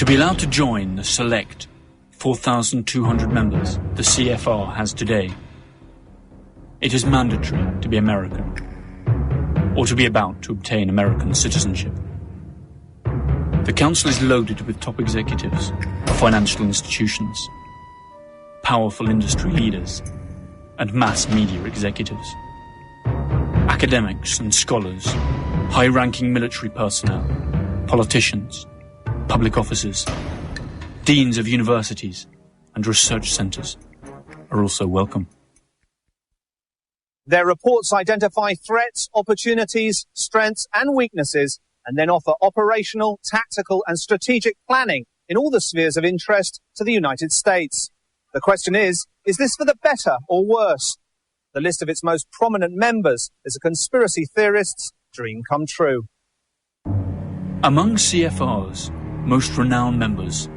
To be allowed to join the select 4,200 members the CFR has today, it is mandatory to be American, or to be about to obtain American citizenship. The Council is loaded with top executives of financial institutions, powerful industry leaders, and mass media executives. Academics and scholars, high-ranking military personnel, politicians, public officers, deans of universities, and research centres are also welcome. Their reports identify threats, opportunities, strengths and weaknesses, and then offer operational, tactical and strategic planning in all the spheres of interest to the United States. The question is this for the better or worse? The list of its most prominent members is a conspiracy theorist's dream come true. Among CFR's most renowned members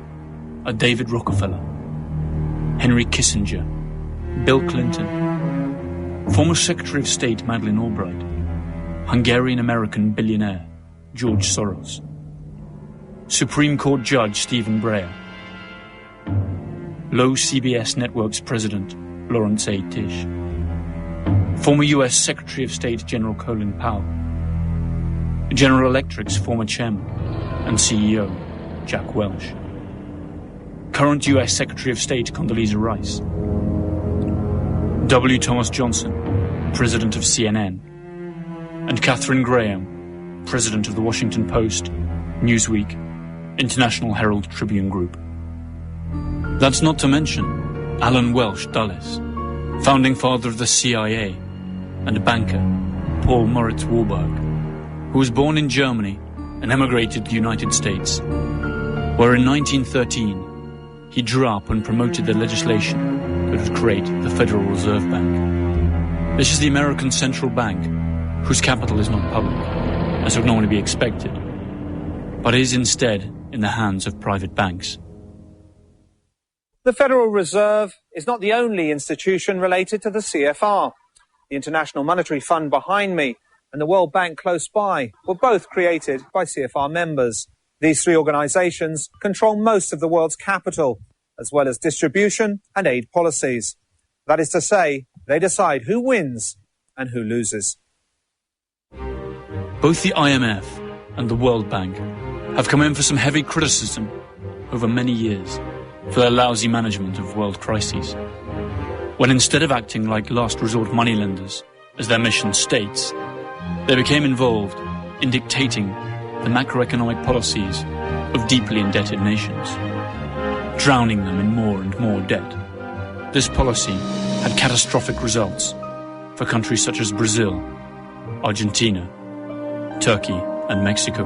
are David Rockefeller, Henry Kissinger, Bill Clinton, former Secretary of State Madeleine Albright, Hungarian-American billionaire George Soros, Supreme Court Judge Stephen Breyer, Low CBS Network's President Lawrence A. Tisch, former US Secretary of State General Colin Powell, General Electric's former chairman and CEO Jack Welch, current US Secretary of State Condoleezza Rice, W. Thomas Johnson, President of CNN, and Katharine Graham, President of the Washington Post, Newsweek, International Herald Tribune Group. That's not to mention Alan Welsh Dulles, founding father of the CIA, and banker Paul Moritz Warburg, who was born in Germany and emigrated to the United States, where in 1913 he drew up and promoted the legislation that would create the Federal Reserve Bank. This is the American Central Bank, whose capital is not public, as would normally be expected, but is instead in the hands of private banks. The Federal Reserve is not the only institution related to the CFR. The International Monetary Fund behind me and the World Bank close by were both created by CFR members. These three organizations control most of the world's capital, as well as distribution and aid policies. That is to say, they decide who wins and who loses. Both the IMF and the World Bank have come in for some heavy criticism over many years for their lousy management of world crises, when instead of acting like last resort moneylenders, as their mission states, they became involved in dictating the macroeconomic policies of deeply indebted nations, drowning them in more and more debt. This policy had catastrophic results for countries such as Brazil, Argentina, Turkey, and Mexico.